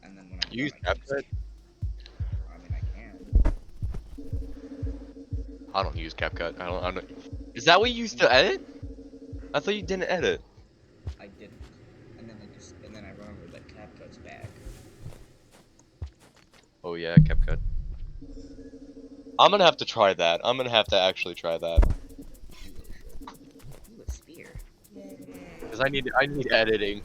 And then when I'm You done, use I can just. CapCut? I mean, I can. I don't use CapCut. I don't. Is that what you used to edit? I thought you didn't edit. I didn't. And then I remembered that CapCut's back. Oh yeah, CapCut. I'm gonna have to try that. I'm gonna have to actually try that. You really should. Ooh, a spear. Yay! Cause I need editing.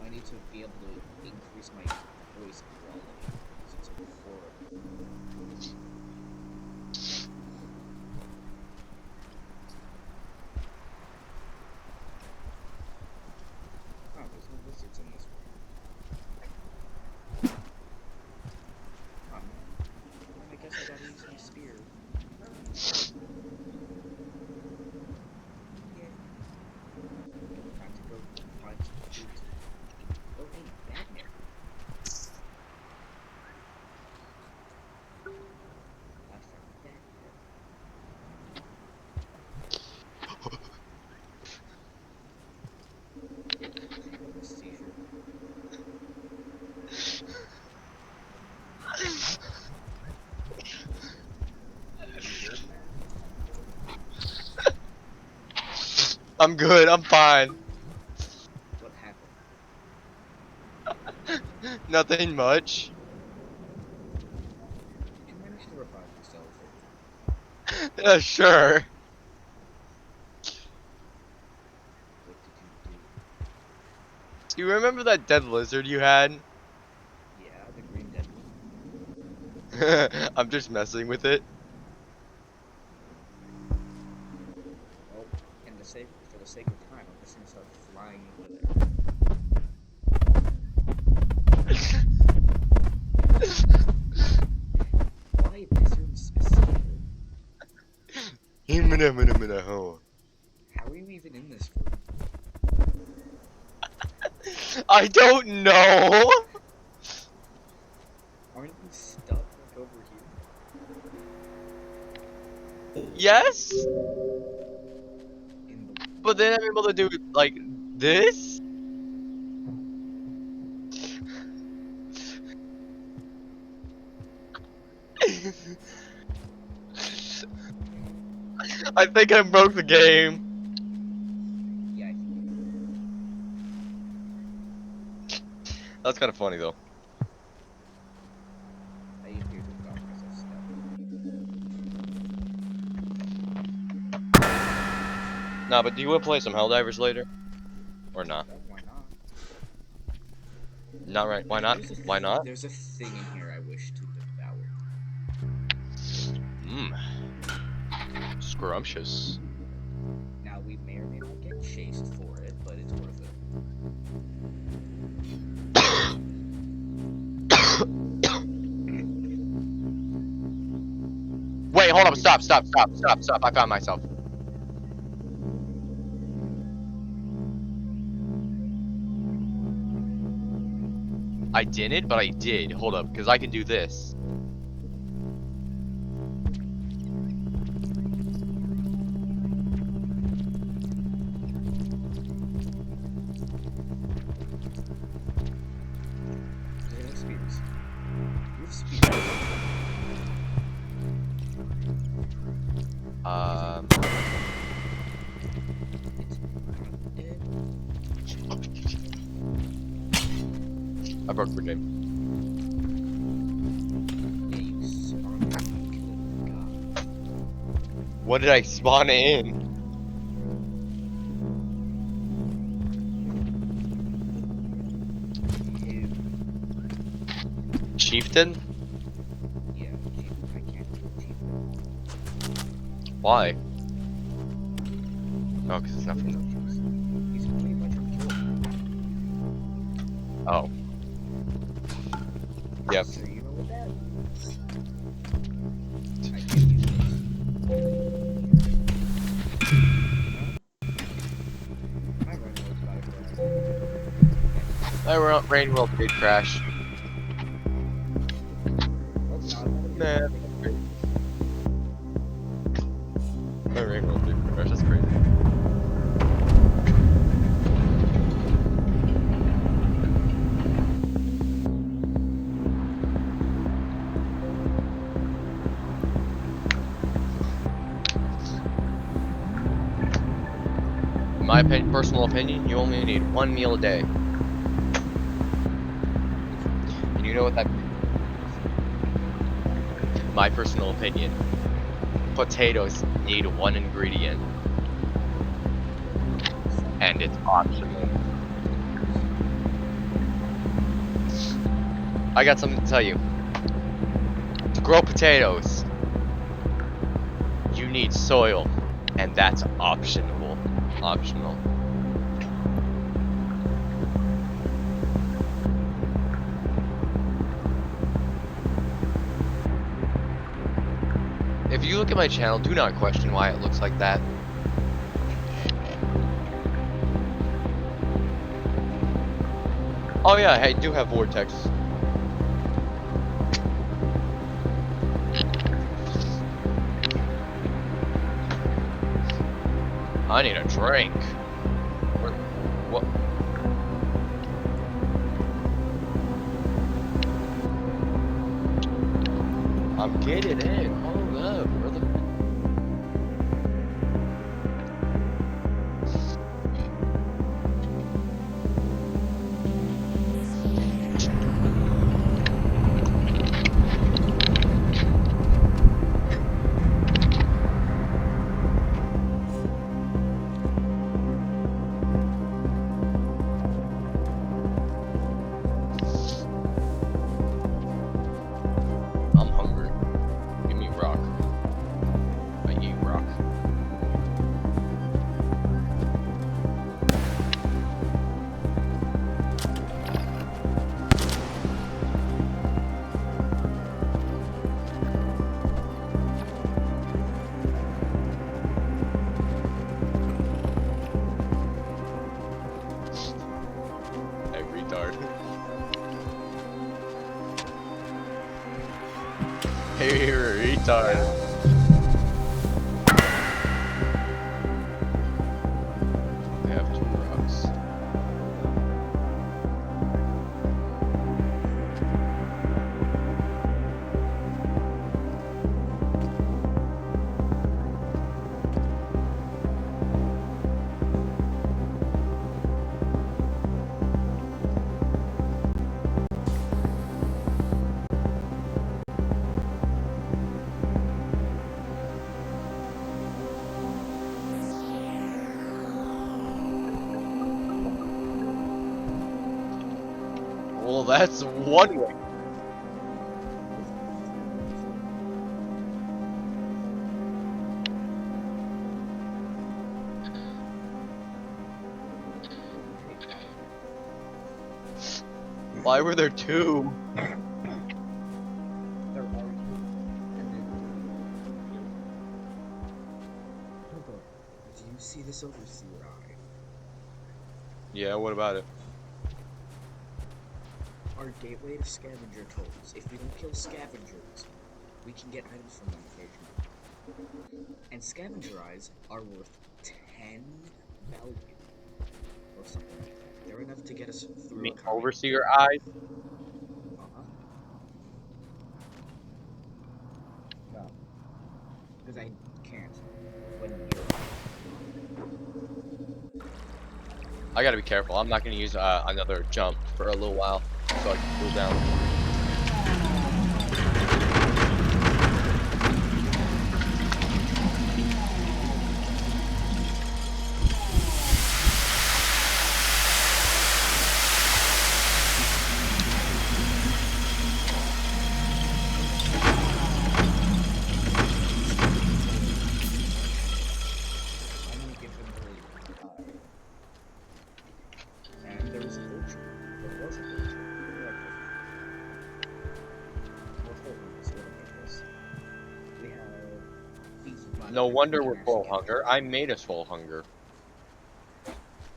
I need to be able to increase my voice quality because it's horrible. Oh, there's no lizards in this room. Oh no. Well, I guess I gotta use my spear. Yeah. Time to go find some food to eat. Oh, hey, magnet. I found a magnet. Having a seizure. You good, man? I'm good. I'm fine. What happened? Nothing much. Did you manage to revive yourself? Sure. What did you do? Do you remember that dead lizard you had? Yeah, the green dead one. I'm just messing with it. Well, for the sake of time, I'm just gonna start flying over there. Why this room specifically? How are you even in this room? I don't know. Aren't you stuck like over here? Yes, In the but then I'm able to do like this. I think I broke the game. Yeah, I think you did. That's kind of funny though. I appear to have gotten myself stuck. Nah, but do you want to play some Helldivers later, or not? Why not? Not right. Why not? Why not? There's a thing in here I wish to devour. Mmm. Scrumptious. Now we may or may not get chased for it, but it's worth it. Wait, hold up. Stop. Stop. Stop. Stop. Stop. I found myself. I didn't, but I did. Hold up, because I can do this. Do they have spears? You have spears. Um. It's not dead. I broke the game. Yeah, you spawned it and killed God. What did I spawn in? Ew. Chieftain? Yeah, I can't kill Chieftain. Why? Oh, because it's not from them. He's pretty much unkillable. Oh. Yep. So you know what that means? I can't use this. No? My run was about to crash. My rain world did crash. Well, now I'm gonna Man. My rain world did crash. That's crazy. In my personal opinion, you only need one meal a day. And you know what that means? My personal opinion. Potatoes need one ingredient. And it's optional. I got something to tell you. To grow potatoes, you need soil, and that's optional. Optional. If you look at my channel, do not question why it looks like that. Oh yeah, I do have vortex. I need a drink. What? I'm getting in. Hold up, brother. I'm hungry. Give me rock. I eat rock. Hey, retard. Hey, retard. I have 2 rocks. Well, that's one way. Why were there 2? They're arguing, and then do you see this overseer eye? Yeah, what about it? Our gateway to scavenger totals. If we don't kill scavengers, we can get items from them occasionally. And scavenger eyes are worth 10 value or something like that. They're enough to get us through Me a kind. overseer eyes? No. Because I can't. When I gotta be careful. I'm not gonna use another jump for a little while so I can cool down. I'm gonna give them the and there was a vulture. There was a vulture. We're full hunger, so what about this? We have fees of No violence. wonder We we're can full actually get hunger. I made us full hunger.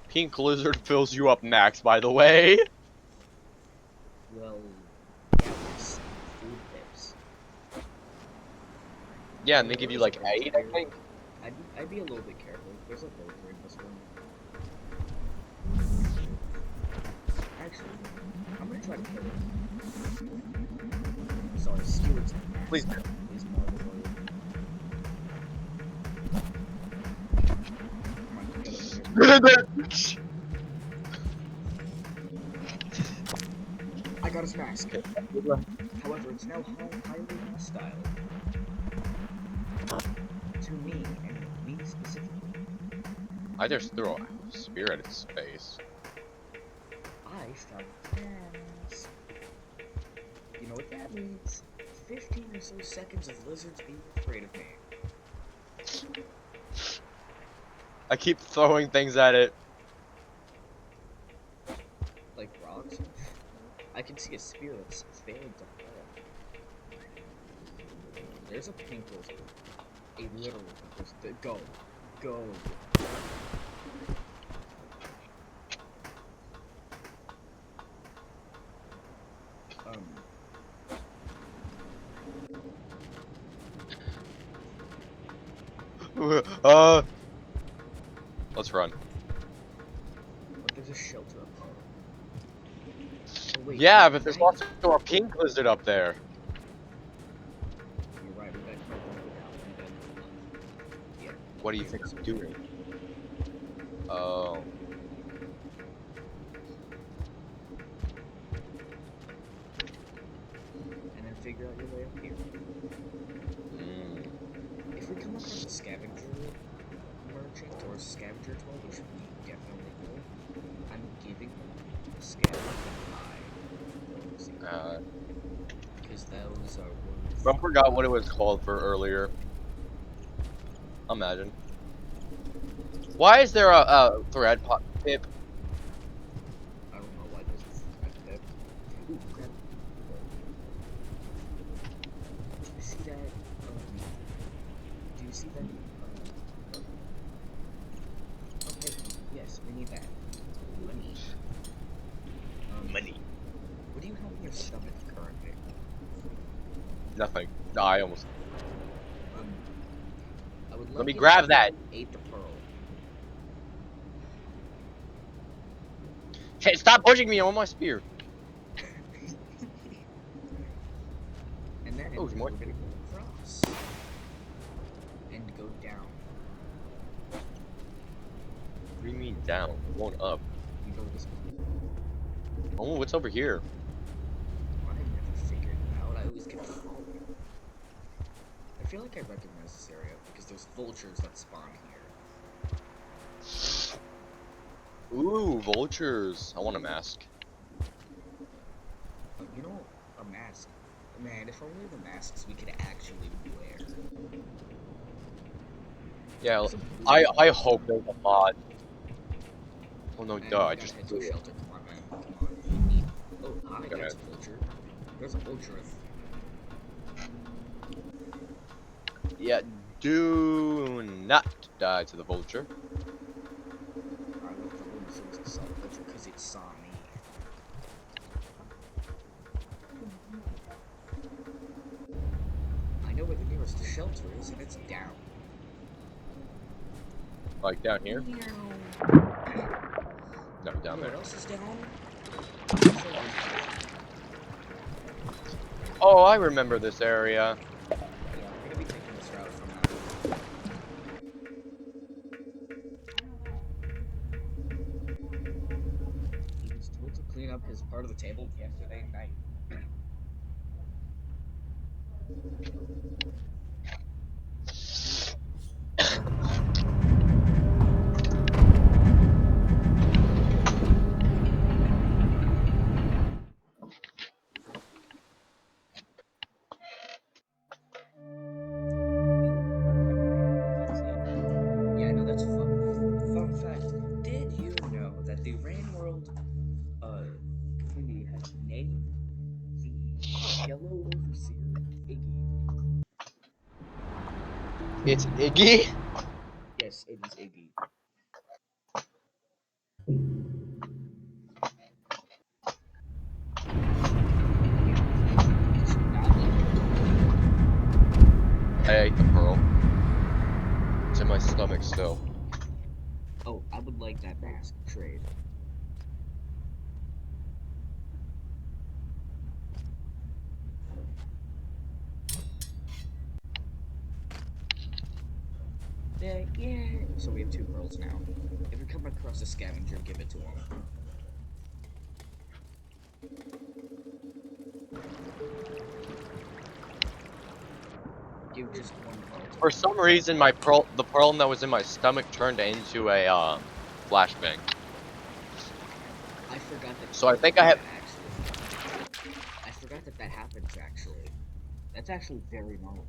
Pink lizard fills you up max, by the way. well, yeah, there's food tips. Yeah, and they give you like 8, I think. I'd be a little bit careful. There's a vulture in this one. Actually, I'm gonna try to kill it. Sorry, stewards. Please. Is more the word. Come on, get over here. I got his mask. However, it's now highly hostile. To me, and me specifically. I just threw a spear at its face. I shot mask. You know what that means? 15 or so seconds of lizards being afraid of me. I keep throwing things at it. Like rocks and shit. I can see a spear that's failed to fall. There's a pink lizard. A literal pink lizard. Go. Go. uh, let's run. But there's a shelter up there. Oh, wait, Yeah, but there's right. also a pink lizard up there. You're right, we gotta go down and then yeah. What do you think I'm doing? Oh. And then figure out your way up here. If we come across a scavenger merchant or a scavenger tool, which we definitely will, I'm giving them a scavenger eye. Because those are worth... I forgot what it was called for earlier. Imagine. Why is there a thread pip? I don't know why there's a thread pip. Ooh, grab... Do you see that? Do you see that? Okay, yes, we need that. Money. Money. What do you have in your stomach currently? Nothing. No, I almost. I would Let me like it grab if that. you ate the pearl. Hey, stop pushing me! I want my spear. And then Oh, we're more. gonna go across and go down. What do you mean down? I'm going up. We go this way. Oh, what's over here? I never figured it out. I always kept following. I feel like I recognize this area because there's vultures that spawn here. Ooh, vultures. I want a mask. You know, a mask. Man, if only the masks we could actually wear. Yeah, I hope there's a mod. Oh no, And duh, we I gotta just head to threw a it. shelter. Come on, man. Come on. We need... Oh, hi, Go that's a ahead. vulture. There's a vulture. Yeah, do not die to the vulture. I left the room as soon as I saw the vulture because it saw me. I know where the nearest shelter is, and it's down. Like down here? Meow. No, down You know there. what else is down? Oh, I remember this area. Yeah, we're gonna be taking this route from now on. He was told to clean up his part of the table yesterday night. Yeah, I know that's fun. Fun fact: did you know that the Rain World community has named the Yellow Overseer Iggy? It's Iggy. Yes, it is Iggy. I ate the pearl. It's in my stomach still. Oh, I would like that mask trade. Yeah. So we have 2 pearls now. If we come across a scavenger, give it to him. Give just 1 pearl. For some reason, the pearl that was in my stomach turned into a flashbang. I forgot that. So I think I have. Actually, I forgot that that happens. Actually, that's actually very normal.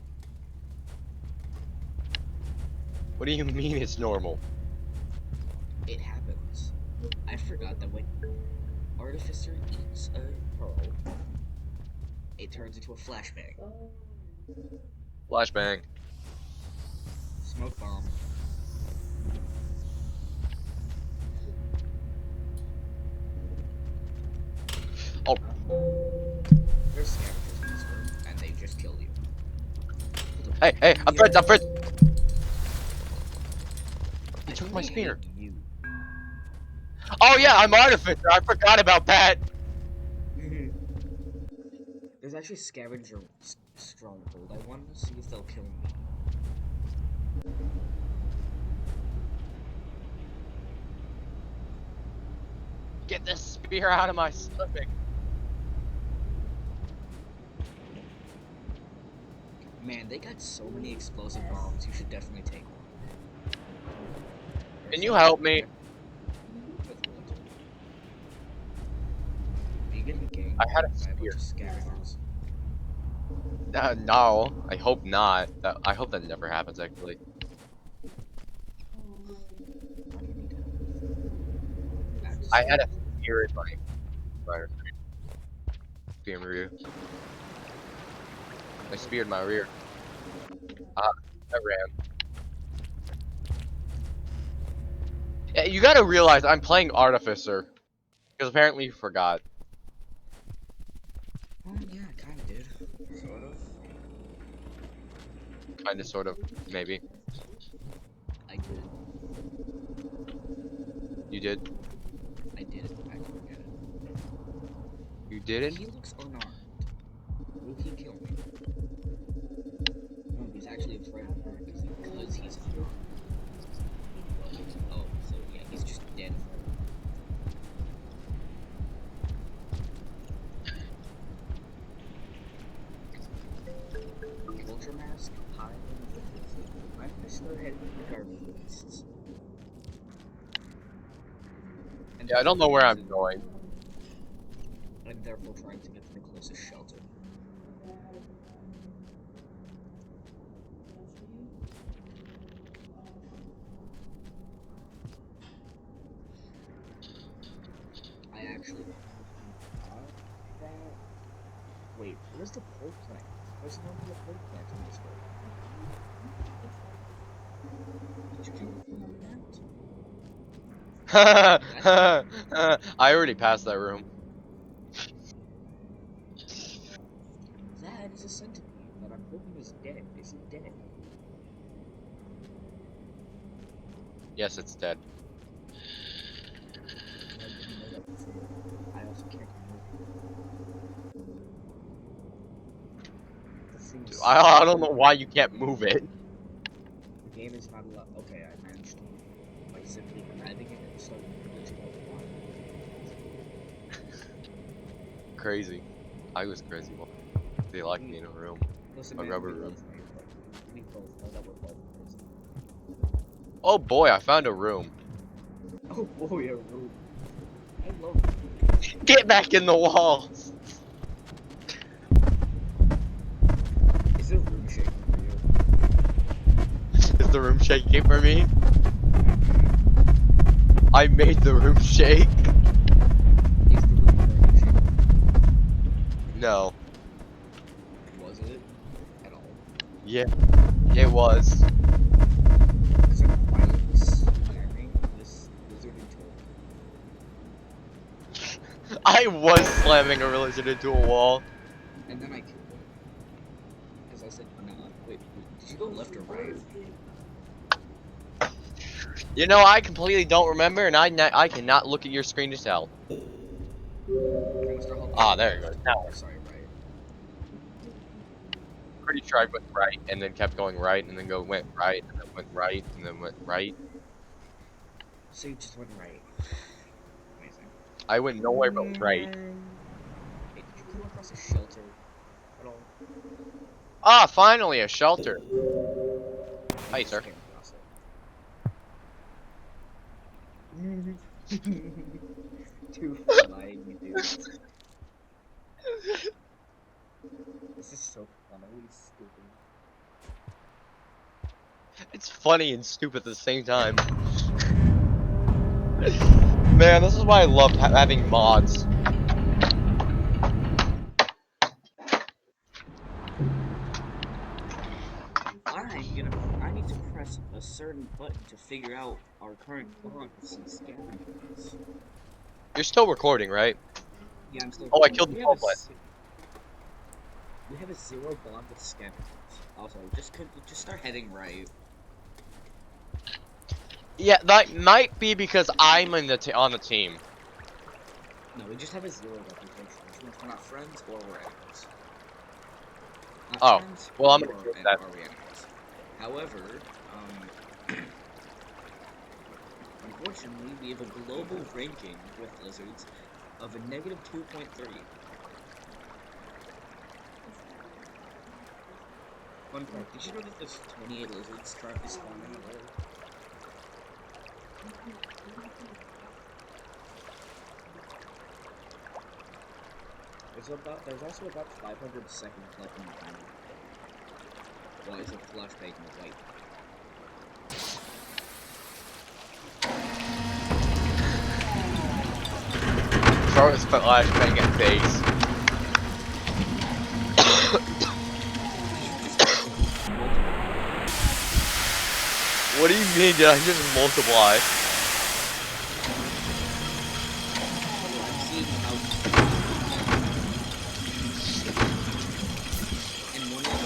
What do you mean it's normal? It happens. I forgot that when Artificer eats a pearl, it turns into a flashbang. Flashbang. Smoke bomb. Oh. There's scavengers in this room, and they just killed you. Hey, I'm friends, I'm friends! He took my spear. You. Oh yeah, I'm Artificer, I forgot about that! There's actually a scavenger stronghold. I want to see if they'll kill me. Get this spear out of my stomach. Man, they got so many explosive bombs. You should definitely take one. Can you help me? Are you getting ganked I had a by spear. bunch of scavengers? No, I hope not. I hope that never happens, actually. Why do you need help with that? I had a spear in my... Spear in my rear. I speared my rear. I ran. Yeah, you gotta realize I'm playing Artificer. Because apparently you forgot. Yeah, I kinda did. Sort of. Kinda, sort of, maybe. I did. You did? I did it. I forget it. You didn't? He looks unarmed. Will he kill me? No, he's actually afraid of me because he's unarmed. Oh, so yeah, he's just dead. Vulture mask, high. I'm just go ahead and regard beasts. Yeah, I don't know where I'm going. I'm therefore trying to get to the closest shelter. I actually wait, where's the pole plant? There's no more pole plant in this world. Did you kill the pole plant? I already passed that room. That is a centipede that I'm hoping is dead. Is it dead? Yes, it's dead. I also can't move it. I don't know why you can't move it. The game is not allowed. Okay, I managed to by simply grabbing it and starting glitching out the Crazy. I was crazy. They locked me in a room. Listen, A man, rubber we room. both know, but we both know that we're both crazy. Oh boy, I found a room. Oh boy, a room. I love it. Get back in the walls! Is the room shaking for you? Is the room shaking for me? I made the room shake. Is the room currently shaking? No. Was it? At all? Yeah, it was. Because I'm quietly slamming this lizard into a I was slamming a religion into a wall. and then I killed it. Because I said, nah. Wait, did you go left or right? You know, I completely don't remember, and I cannot look at your screen to tell. Ah, there you go. Now, Sorry, right. pretty sure I went right, and then kept going right, and then went right, and then went right, and then went right. So you just went right. Amazing. I went nowhere but right. Hey, did you come across a shelter at all? Ah, finally a shelter. I Hi, just sir. came across it. Two flying dudes. This is so funnily stupid. It's funny and stupid at the same time. Man, this is why I love having mods. I need to press a certain button to figure out our current bond with some scavengers. You're still recording, right? Yeah, I'm still Oh, I recording. killed the pumplet. We have a zero bond with scavengers. Also, just start heading right. Yeah, that might be because I'm in the on the team. No, we just have a zero reputation, which means we're not friends or we're enemies. Not Oh, friends well, I'm or gonna do that. are we enemies? However, unfortunately, we have a global ranking with lizards of a negative 2.3. Fun fact, did you know that there's 28 lizards currently spawning at world? There's also about 500 seconds left in the timer. Well, it's a flashbang in the white. Throw his flash bang at face. What do you mean? Did I just multiply? I'm seeing how. And one of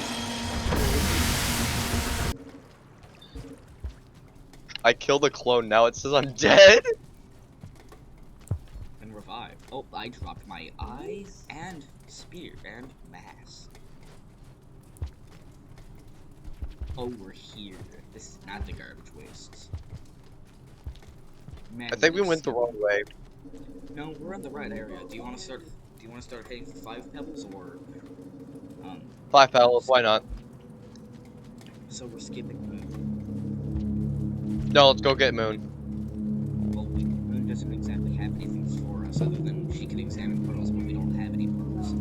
I killed a clone. Now it says I'm dead. and revive. Oh, I dropped my eye and spear and mass. Oh, we're here. This is not the garbage wastes. Man, I think we went the wrong way. No, we're in the right area. Do you want to start? Do you want to start heading for 5 pebbles or 5 pebbles, why not? So we're skipping Moon. No, let's go get Moon. Well, Moon doesn't exactly have anything for us other than she can examine puddles when we don't have any puddles.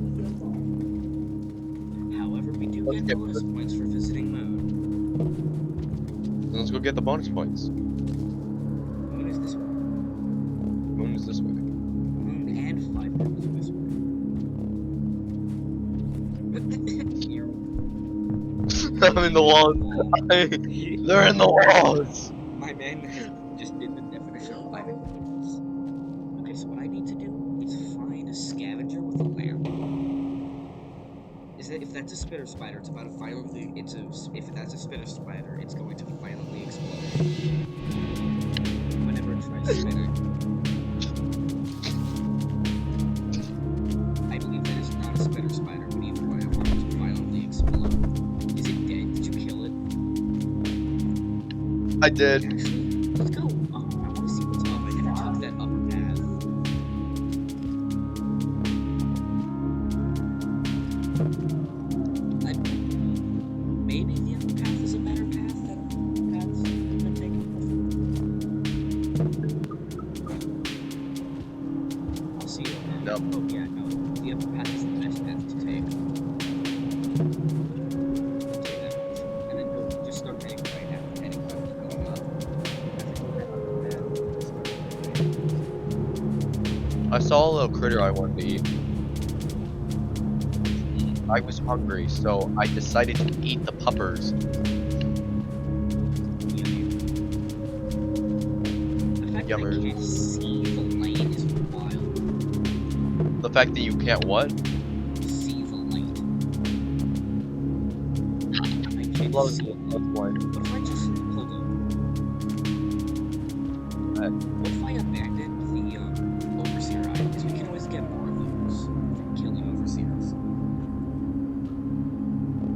However, we do get bonus points for visiting Moon. Let's go get the bonus points. Moon is this way. Moon is this way. Moon and 5 pebbles are this way. I'm in the walls. They're in the walls. My man just did the definition of climbing walls. Okay, so what I need to do is find a scavenger with a lamp. If that's a spitter spider, it's about to finally. If that's a spitter spider, it's going to violently explode whenever it tries spinning. I believe that is not a spitter spider, but either way, I want it to violently explode. Is it dead? Did you kill it? I did. Actually, let's go. I want to see what's up. I never took that upper path. Maybe the other path is a better path than paths that have been taken before. I'll see you on that. Nope. Oh yeah, no. The other path is the best path to take. Take that path. And then go just start heading right now. Heading up, going up. After you head up the path, I saw a little critter I wanted to eat. I was hungry, so I decided to eat the puppers. The fact that I Yummers. can't see the light is wild. The fact that you can't what? See the light. I can't Well, see it. that's why. What if I just hold on? What if I abandoned the overseer eye? Because we can always get more of those from killing overseers.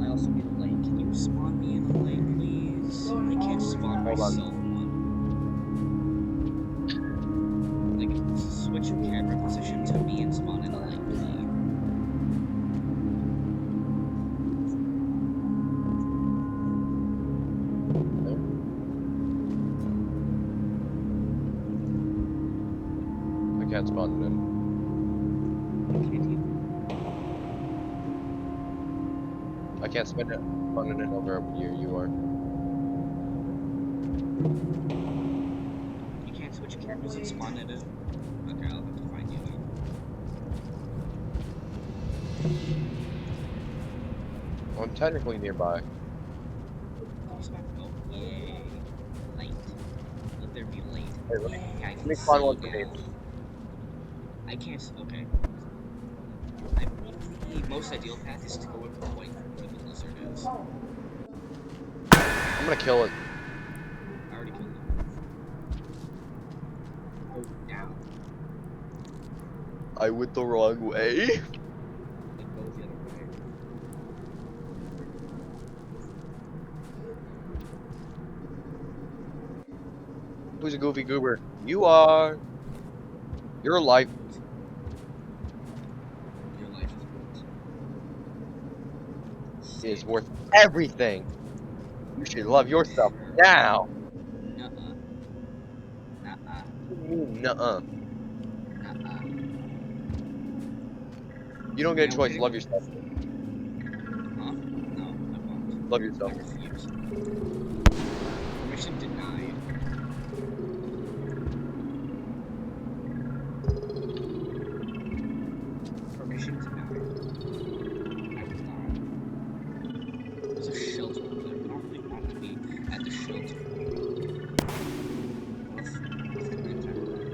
I also need a lake. Can you spawn me in a lake, please? I can't spawn Hold on. myself one. can't spawn it in. Can't you? I can't spawn it in over where you are. You can't switch characters and spawn it in? Okay, I'll have to find you then. I'm technically nearby. Oh, yay. Light. Let there be light. Hey, Yay, I let can me see spawn one for me. now. I can't okay. I believe the most ideal path is to go with the white where the lizard is. I'm gonna kill it. I already killed it. Oh, down. I went the wrong way. Then go the other way. Who's a goofy goober? You are. Your life Your life is worth everything. You should love yourself now. Nuh-uh. Nuh-uh. Nuh-uh. Nuh-uh. You don't get a Yeah, choice. Love yourself. Huh? No, I won't. Love I yourself. refuse. Permission denied. Permission denied. I will not. There's a shelter over there. I don't really want to be at the shelter.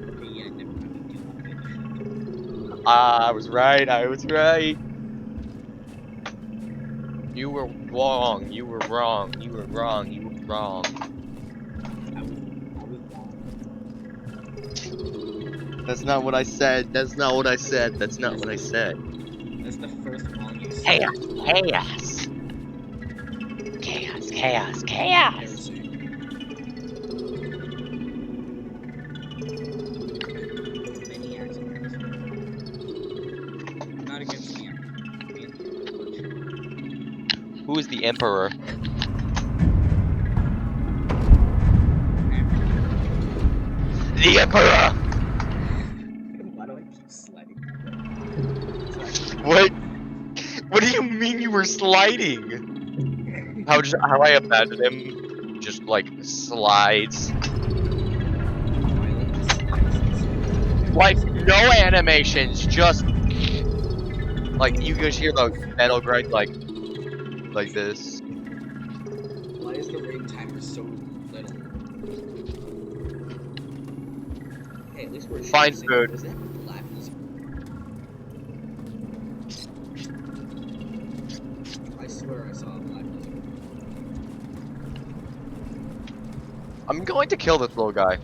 Okay, yeah, never mind. We do want to be at the shelter. I was right. I was right. You were wrong. You were wrong. You were wrong. You were wrong. I was wrong. That's not what I said. That's not what I said. That's not what I said. That's the first wrong you said. Chaos. Chaos. Chaos. Chaos. Chaos. Embarrassing. Many accidents. Not against me. I'm being Who is the emperor? The emperor. Why do I keep sliding? What? What do you mean you were sliding? How I imagine him just like slides. Like no animations, just like you just hear the metal grind like this. Why is the rain timer so little? Hey, at least we're Find chasing. food. Was that black lizard? I swear I saw a black lizard. I'm going to kill this little guy.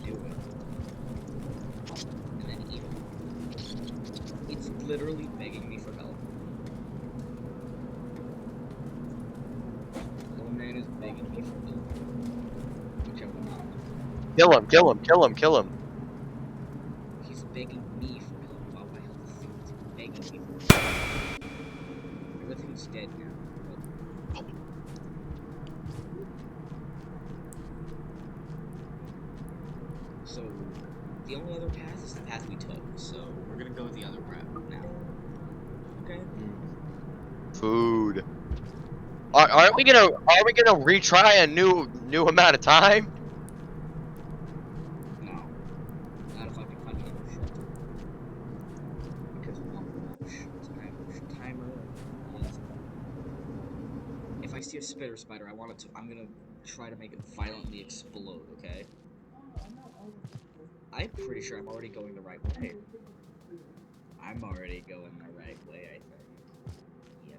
Do it. And then eat it. It's literally begging me for help. Little man is begging me for help. Which I will not. Kill him, kill him, kill him, kill him. He's begging me for help while my health is begging me for help. Everything's dead now. So, the only other path is the path we took, so we're gonna go the other route now. Okay? Food. Are we gonna retry a new amount of time? No. Not if I can find another shelter. Because timer is... If I see a spitter spider, I'm gonna try to make it violently explode, okay? I'm pretty sure I'm already going the right way. I'm already going the right way, I think. Yep.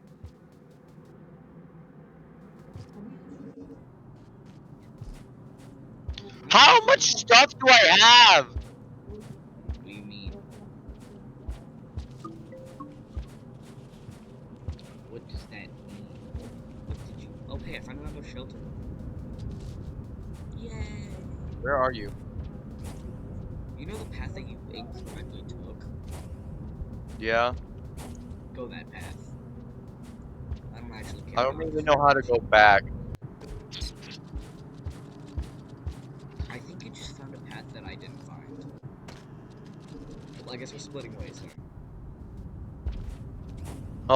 How much stuff do I have? What do you mean? What does that mean? What did you... Oh, hey, I found another shelter. Yay! Where are you? You know the path that you incorrectly took? Yeah. Go that path. I don't actually care. I don't about even this know how to go direction. back. I think you just found a path that I didn't find. Well, I guess we're splitting ways now.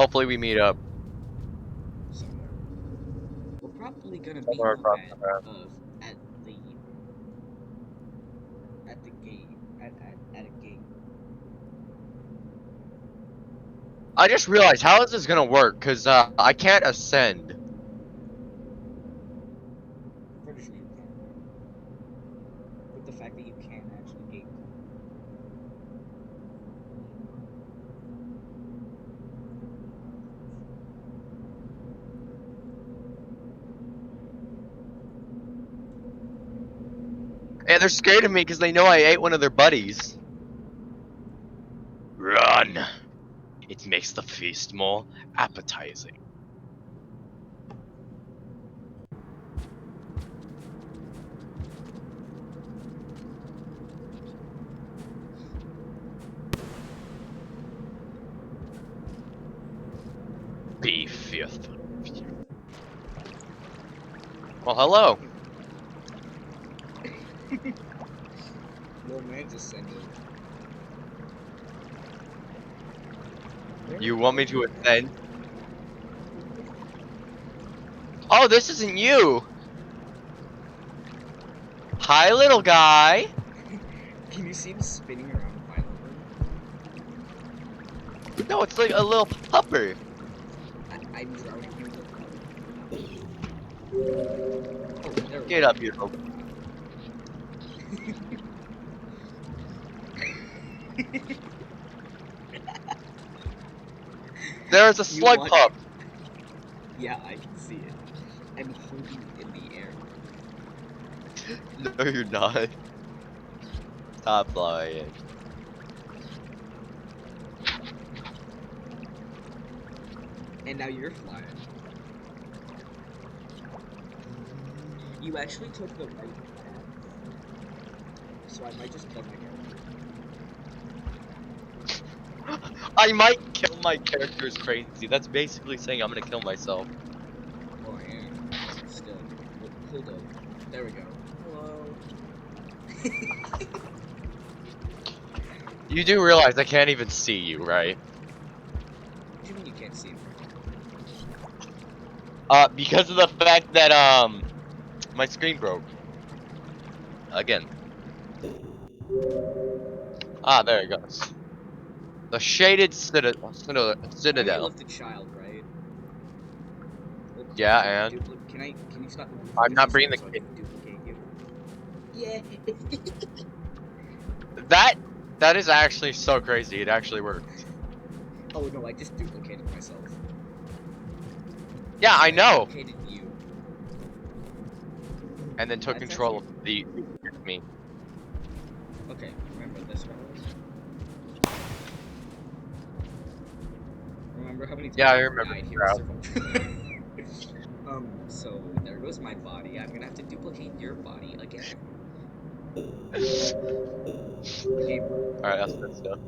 Hopefully we meet up Somewhere. We're probably gonna meet somewhere up across the map. at the gate. At a gate. I just realized, how is this gonna work? Cause I can't ascend. Pretty sure you can. But the fact that you can actually gate. And they're scared of me because they know I ate one of their buddies. Run! It makes the feast more appetizing. Be fearful. Well, hello. Little man just sent it. You want me to ascend? Oh, this isn't you! Hi, little guy! Can you see him spinning around violently? No, it's like a little pupper. I'm drowning you. Oh, there we Get go. up, beautiful. There's a You slug watch- pup. Yeah, I can see it. I'm holding it in the air. No, you're not. Stop lying. And now you're flying. You actually took the right path. So I might just kill my character. I might kill my character is crazy. That's basically saying I'm gonna kill myself. Oh, I am. Still. Hold up. There we go. Hello. You do realize I can't even see you, right? What do you mean you can't see me? Because of the fact that, my screen broke. Again. Ah, there it goes. The shaded I citadel. left a child, right? Well, Yeah, and? Can you stop moving for I'm just not a bringing second the so I kid. can duplicate you? Yeah. That is actually so crazy. It actually worked. Oh no, I just duplicated myself. Yeah, I know. Duplicated you. And then took That's control actually- of me. Okay, remember this one? Remember how many times Yeah, I I remember died the here? crowd. So there goes my body. I'm gonna have to duplicate your body again. Game bro. Alright, that's good stuff.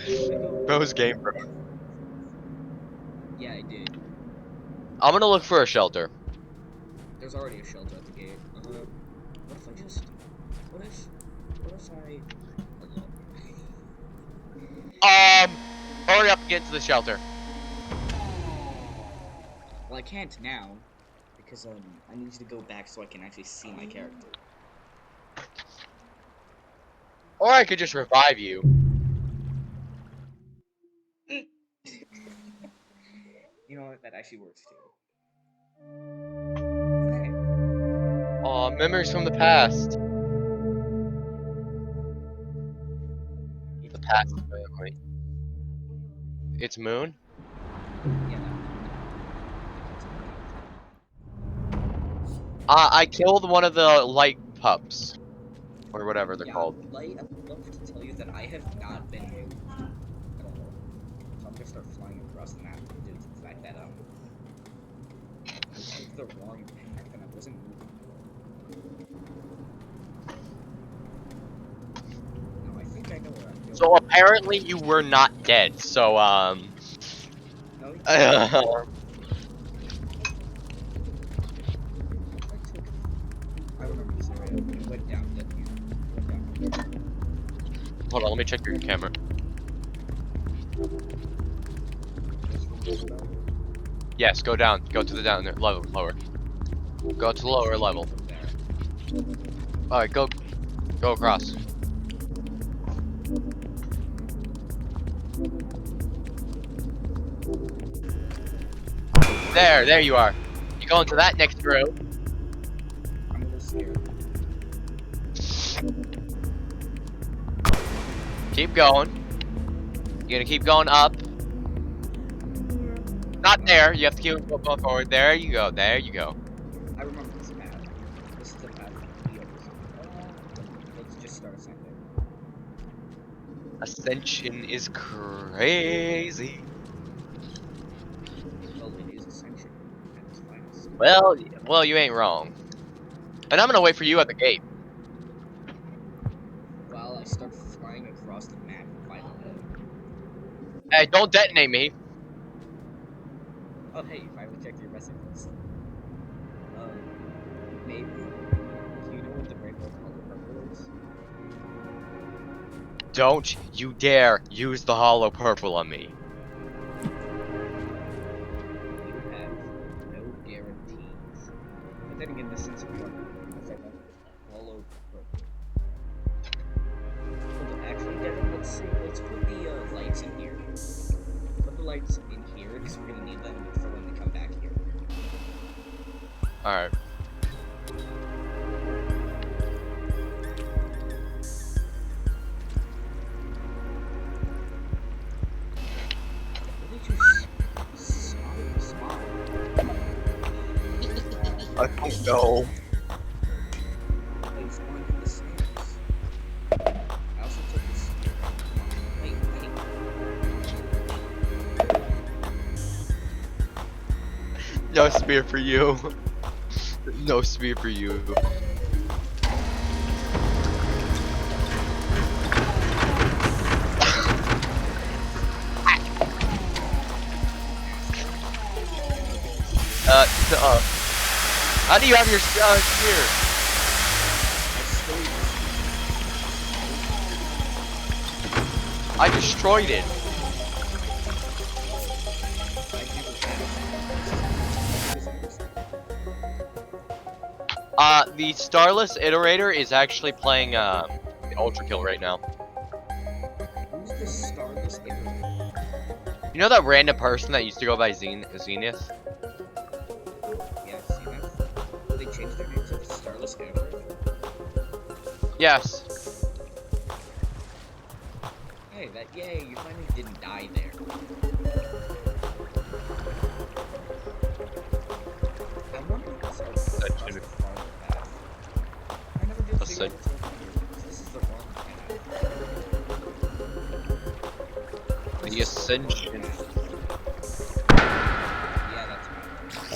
Should I go? Bro's game, bro. Yeah, I did. I'm gonna look for a shelter. There's already a shelter at the gate. What if I just... What if I... Hurry up and get to the shelter. Well, I can't now. Because, I need you to go back so I can actually see my character. Or I could just revive you. You know what? That actually works too. Aw, memories from the past. The past family. It's Moon? Yeah, I killed one of the light pups. Or whatever they're called. Light, I would love to tell you that I have not been moved at all. So I'm gonna start flying across the map due to the fact that, I took the wrong path and I wasn't moving. No, I think I know where I'm going. So apparently you were not dead, so, No, I remember this area. It went down, didn't you? It went down. Hold on, let me check your camera. Yes, go down. Go to the down level, lower. Go to the lower level. Alright, go across. There you are. You go into that next room. I'm a little scared. Keep going. You're gonna keep going up. Not there. You have to keep going forward. There you go. There you go. I remember this path. This is the path we let's just start ascending. Ascension is crazy. Well, it is ascension at its finest. Well, you ain't wrong. And I'm gonna wait for you at the gate. While I start flying across the map violently. Hey, don't detonate me. Oh, hey, you finally checked your messages. Maybe. Do you know what the rainbow color purple is? Don't you dare use the hollow purple on me. You have no guarantees. But then again, this is purple, as I went with hollow purple. Hold on, actually, Devin, let's put the lights in here. Put the lights in here, because we're gonna need them for when we come back here. Alright. I don't know. Wait, spawn in the stairs. I also took this. Wait. No spear for you. No spear for you. How do you have your spear? I destroyed it. The Starless Iterator is actually playing the Ultra Kill right now. Who's the Starless Iterator? You know that random person that used to go by Zenith? Yeah, Zenith. They changed their name to the Starless Iterator? Yes. Hey, yay, you finally didn't die there. I wonder if this is the farther path. I never did figure out this is the wrong path. The Ascension. Yeah, that's right.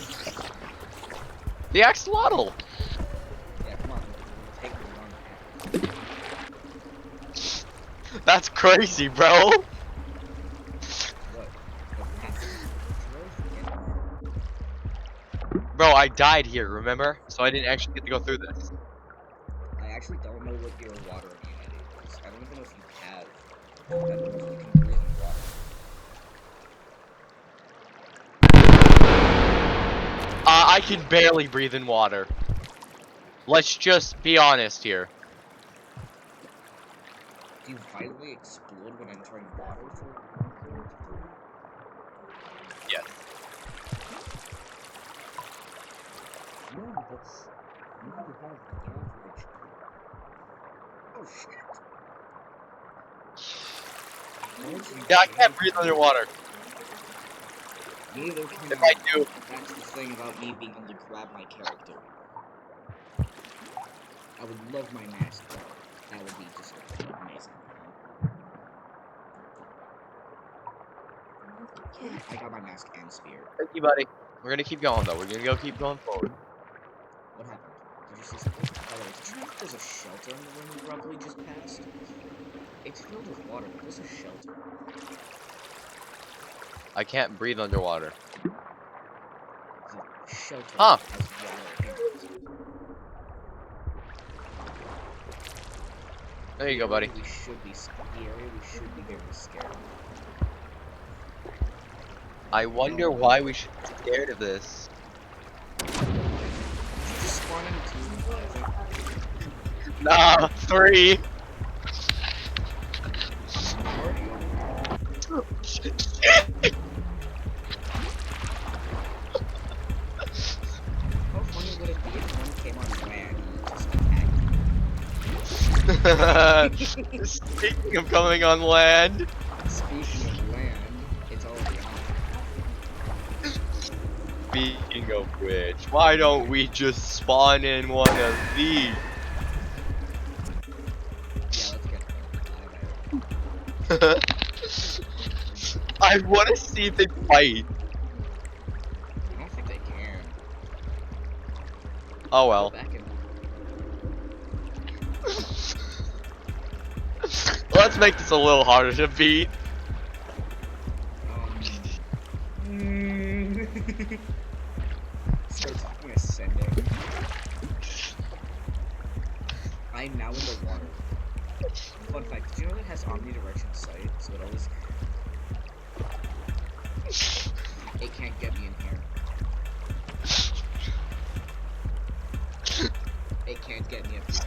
The Axolotl. Yeah, come on, we'll take the wrong path. That's crazy, bro. What? The path? Bro, I died here, remember? So I didn't actually get to go through this. I actually don't know what your water immunity is. I don't even know if you have. I don't know if you can breathe in water. I can barely breathe in water. Let's just be honest here. Do you violently explode when entering water for 1.3? Yes. No, that's... You have the average. Oh shit! Yeah, I can't breathe underwater. Neither can If I do, That's the thing about me being able to grab my character. I would love my mask though. That would be just amazing. Yeah, I got my mask and spear. thank you, buddy. We're gonna keep going though. We're gonna keep going forward. What happened? Did you see something? By the way, did you know there's a shelter in the room we probably just passed? It's filled with water, but there's a shelter. I can't breathe underwater. There's a shelter Huh. that has water in it. There you go, buddy. We should be the area we should be very scared of. I wonder why we should be scared of this. Just spawn in Nah, 3. How funny would it be if one came on land and just attacked? Speaking of coming on land. Speaking of land, it's already on. Speaking of which, why don't we just spawn in one of these? Yeah, let's get I want to see if they fight. I don't think they can. Oh Go well. back and Let's make this a little harder to beat. Start fucking ascending. I'm now in the water. Fun fact, did you know it has omnidirection sight? So it always... It can't get me in here. It can't get me up here.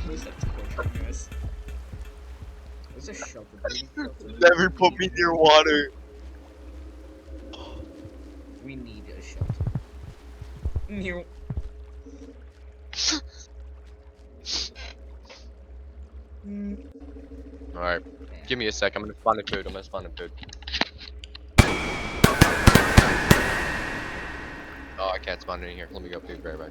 Unless that's torturing us. There's a shelter. Never put me near water. We need a shelter. Near. Alright, give me a sec. I'm gonna spawn a food. Oh, I can't spawn in here. Let me go food right back.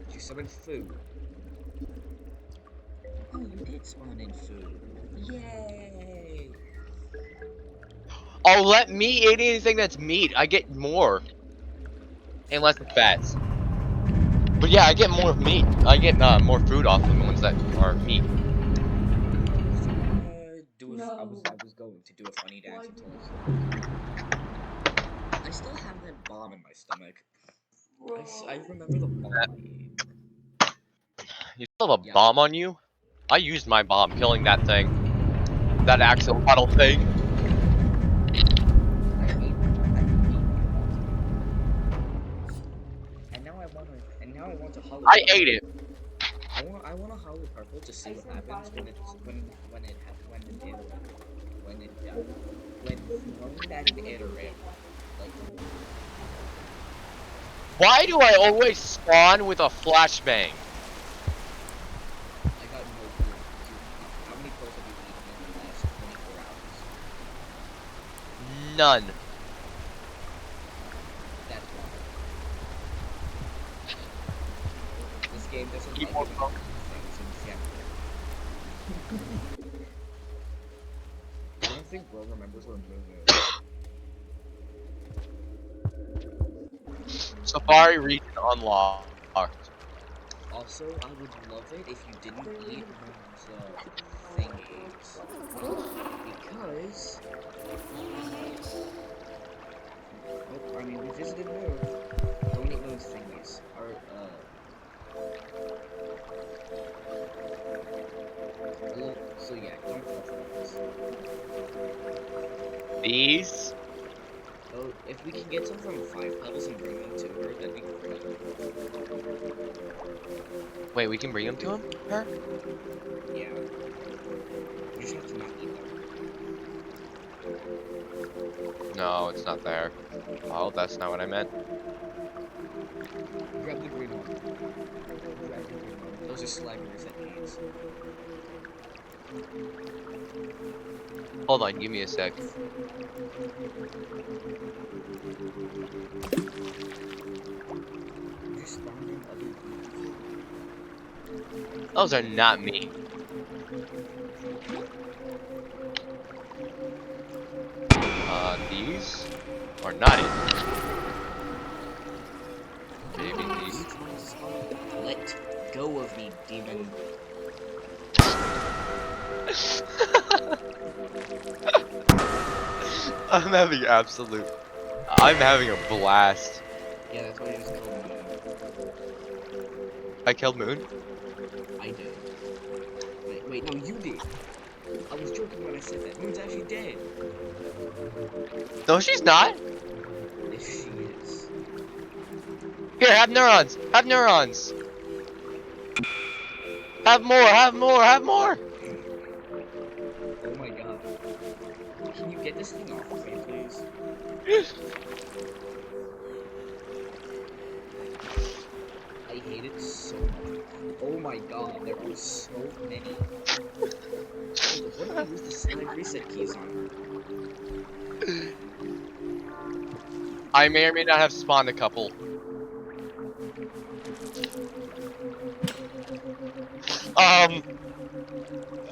Did you summon food? Oh, you did spawn in food. Yay! Oh, let me eat anything that's meat. I get more. Unless it's fats. But yeah, I get more meat. I get more food off of the ones that are meat. I was going to do a funny dance until I still have that bomb in my stomach. I remember the bomb I ate. You still have a bomb on you? I used my bomb killing that thing. That axolotl thing. And now I want to hollow. I ate it. I want a hollow purple to see what happens when thrown at an iterate. Like, Why do I always spawn with a flashbang? I got no clue. How many kills have you eaten in the last 24 hours? None. That's wrong. This game doesn't Keep like on it going. things in general. I don't think Bro remembers where Moon is. Safari region unlocked. Also, I would love it if you didn't eat Moon's thingies. Because... Oh, I mean, we visited Moon. Don't eat Moon's thingies. So yeah, don't touch those. These? Oh, if we can get some from 5 Pebbles and bring them to her, that'd be great. Wait, we can bring them to her? Yeah. You just have to not eat them. No, it's not there. Oh, that's not what I meant. Grab the green one. Grab the green one. Those are slaggers that needs. Hold on, give me a sec. Those are not me. These are not it. Maybe these. Let go of me, demon. I'm having absolute I'm having a blast. Yeah, that's why he was called Moon. I killed Moon? I did. Wait, no, you did. I was joking when I said that. Moon's actually dead. No, she's not. Yes, she is. Here, have neurons. Have neurons. Have more. Have more. Have more. Oh my god. Can you get this thing off of me, please? I hate it so much. Oh my god, there are so many. Hold up, what did I use the slide reset keys on? I may or may not have spawned a couple.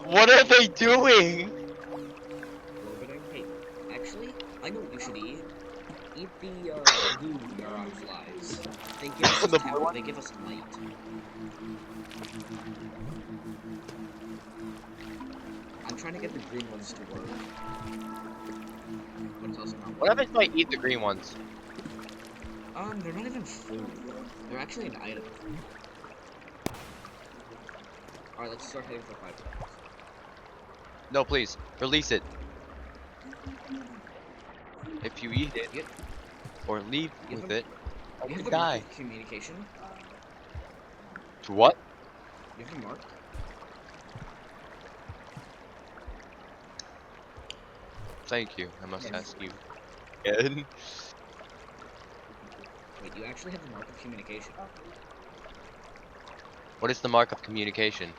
What are they doing? Orbiting? Hey, actually, I know what you should eat. Eat the blue neuron flies. They give us The blue one? they give us light. I'm trying to get the green ones to work. But it's also not What working. happens if I eat the green ones? They're not even food. They're actually an item. Alright, let's start heading for 5 stars. No, please. Release it. If you eat it, Yep. or leave You with have it, I You have could the mark die. of communication? To what? You have the mark? Thank you. I must Yes. ask you again. Wait, you actually have the mark of communication? What is the mark of communication?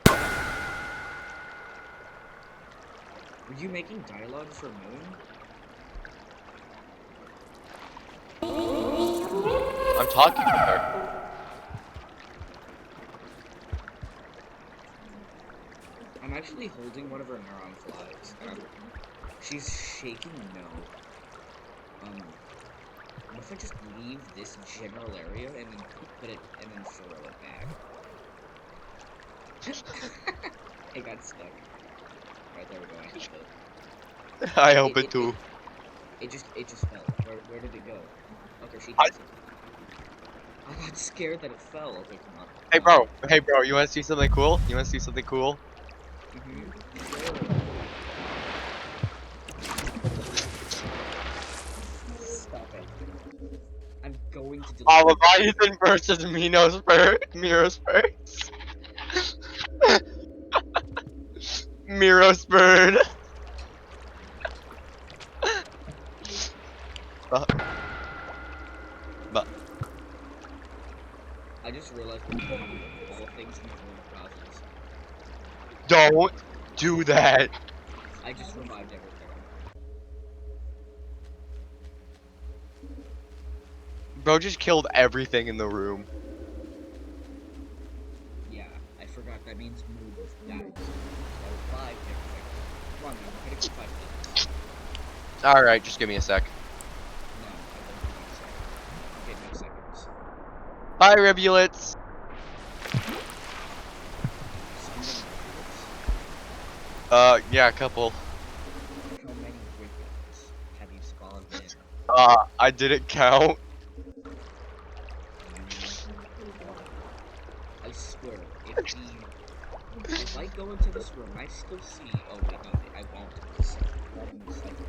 Were you making dialogue for Moon? I'm talking with her. I'm actually holding one of her neuron flies. She's shaking no. What if I just leave this general area and then put it and then throw it back? It got stuck. Alright, there we go, I have it. I hope it too. It just fell. Where did it go? Okay, she I- has it. I got scared that it fell. Okay, come on. Hey bro, you wanna see something cool? You wanna see something cool? Stop it. I'm going to delete Oh, it. Leviathan versus Miros first. Miros bird. But I just realized we're doing all things in the world of causes. don't do that. I just revived everything. Bro just killed everything in the room. Yeah, I forgot that means move, guys. So 5 everything. Come on, man, we're heading for 5 minutes. Alright, just give me a sec. No, I don't think so. Okay, no seconds. Bye, rivulets. Yeah, a couple. How many rivulets have you spawned in? I didn't count. I swear, if I go into this room, I still see. Oh wait, no, I won't. Because I'm in the cycle.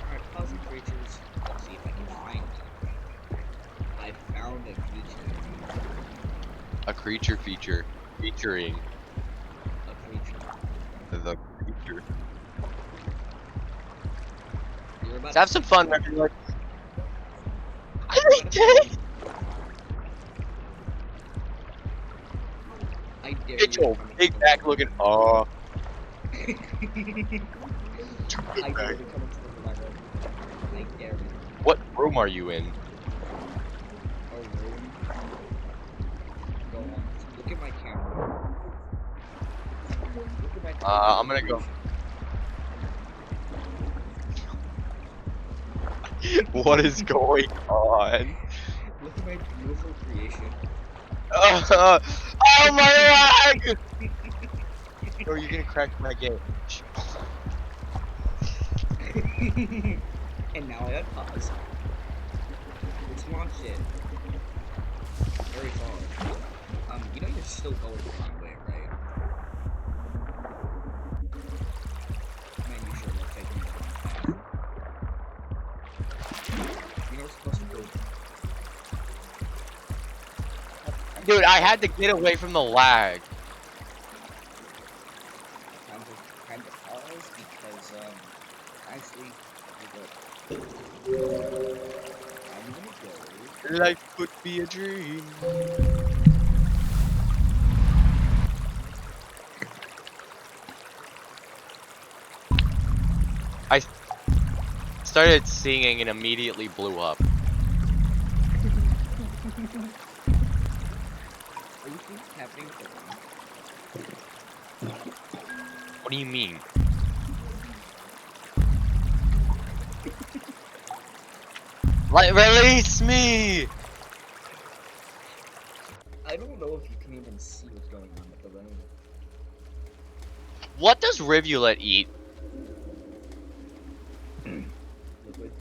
Alright, pausing creatures. Let's see if I can find them. I found a creature. A creature feature. Featuring A creature. the creature. You're about Let's have to some see fun, one. rivulets. You're about to see. I dare Get you to your come into big the back room. looking. I dare you to come into the room. I dare you. What room are you in? A room. Go on. Look at my camera. Look at my I'm gonna go. What is going on? Look at my beautiful creation. Oh my leg! Oh, you're gonna crash my game. And now I unpause. Let's launch it. Very far. You know you're still going the wrong way, right? Man, you sure love taking the wrong path. You know we're supposed to go. Dude, I had to get away from the lag. Time to pause because actually I'm gonna go. Life could be a dream. I started singing and immediately blew up. Are you think it's happening with the What do you mean? Like, release me! I don't know if you can even see what's going on with the rain. What does Rivulet eat? Liquid.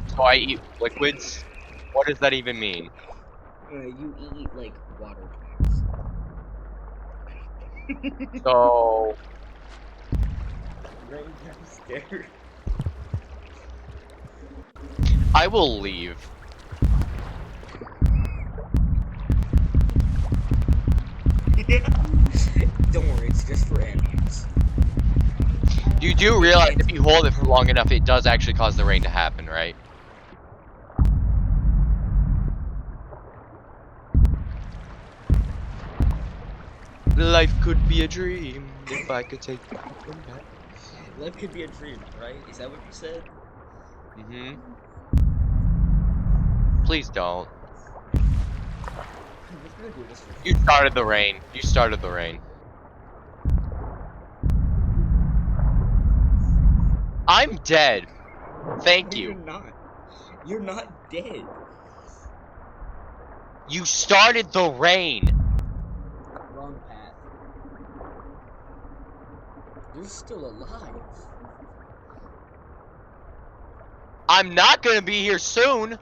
So I eat liquids? What does that even mean? You eat like water plants. So... Rain, I'm scared. I will leave. Don't worry, it's just for ambience. You do realize if you hold it for long enough, it does actually cause the rain to happen, right? Life could be a dream if I could take it from back. Life could be a dream, right? Is that what you said? Mm-hmm. Please don't. I'm just gonna do this for You started the rain. You started the rain. I'm dead. Thank You're you. not. You're not dead. You started the rain. Wrong path. You're still alive. I'm not gonna be here soon.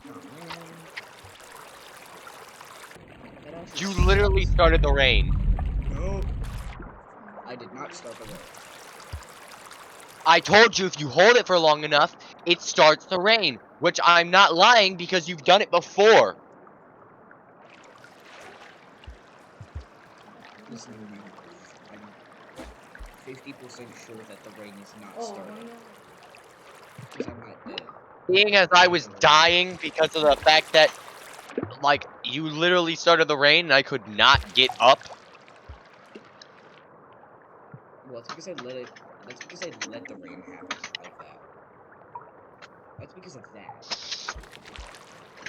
Oh man. That actually You literally sucks. started the rain. No. I did not start the rain. I told you if you hold it for long enough, it starts to rain. Which I'm not lying because you've done it before. Listen to me. I'm 50% sure that the rain is not starting. Because I'm not dead. Being as I was dying because of the fact that, like, you literally started the rain and I could not get up. Well, that's because I let it. That's because I let the rain happen like that. That's because of that.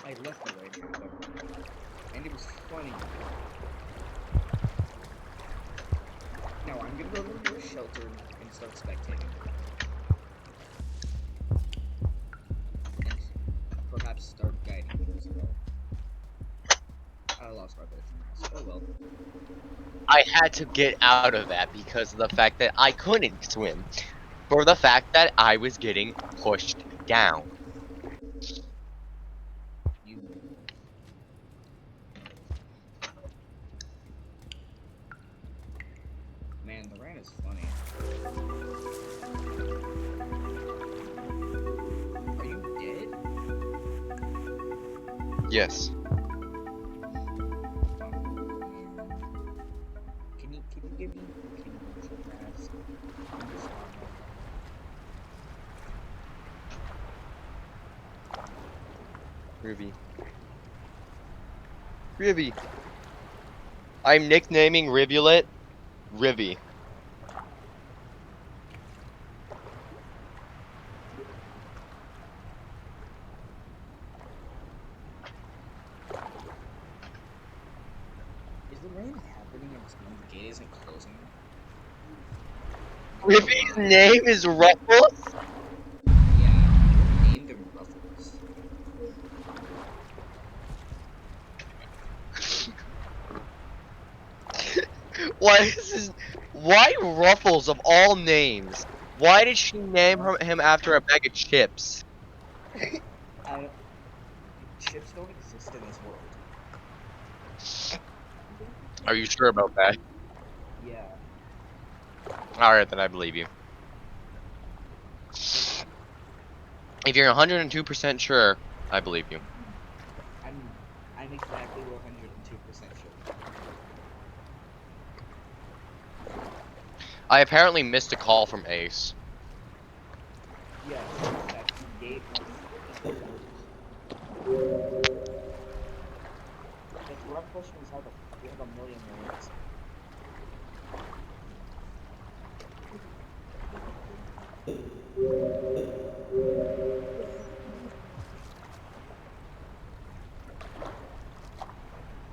I let the rain happen. And it was funny. Now I'm gonna go to a shelter and start spectating. And perhaps start guiding you as well. I lost my both mouse. Oh well. I had to get out of that because of the fact that I couldn't swim. For the fact that I was getting pushed down. You. Man, the rain is funny. Are you dead? Yes. Can you give me motion pass? I'm just Ruby. Rivy. I'm nicknaming Rivulet Rivy. Is the rain happening and the gate isn't closing? Rivy's name is Ruffles? Yeah, you named him Ruffles. Why is his Why Ruffles of all names? Why did she name him after a bag of chips? I don't, chips don't exist in this world. Are you sure about that? Yeah. Alright, then I believe you. If you're 102% sure, I believe you. I'm exactly 102% sure. I apparently missed a call from Ace. Yes, that Gabe wants to. The correct question is how to. We have a million words.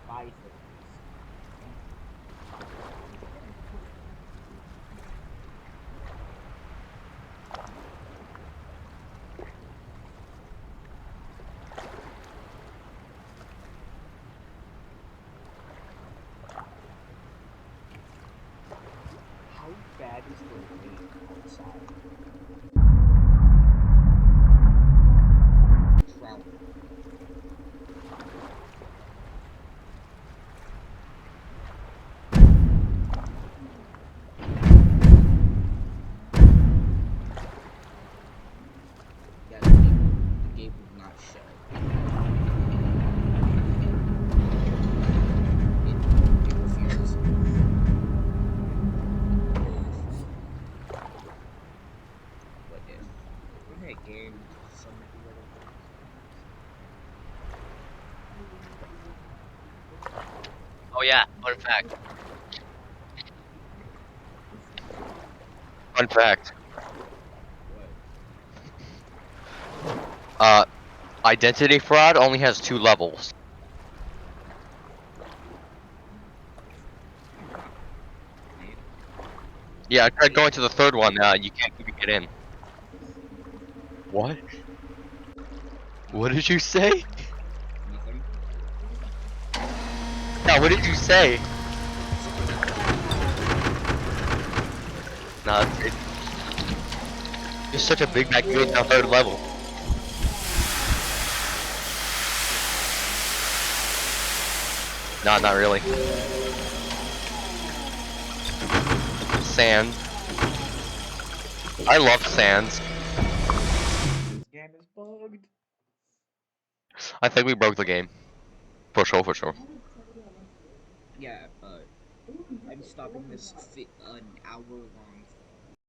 Five things. How bad is the rain outside? Drowning. Yeah, the game would not show. It refuses. What if? Okay, game. Some of the other Oh yeah, fun fact. Fun fact. what? Uh, identity fraud only has 2 levels. Nate? Yeah, I tried going to the 3rd one, you can't even get in. What? What did you say? Nothing. Yeah, what did you say? Nah, it's such a big back you ain't on 3rd level. Nah, not really. Sand. I love sands. This game is bugged. I think we broke the game. For sure, for sure. Yeah, I'm stopping this an hour long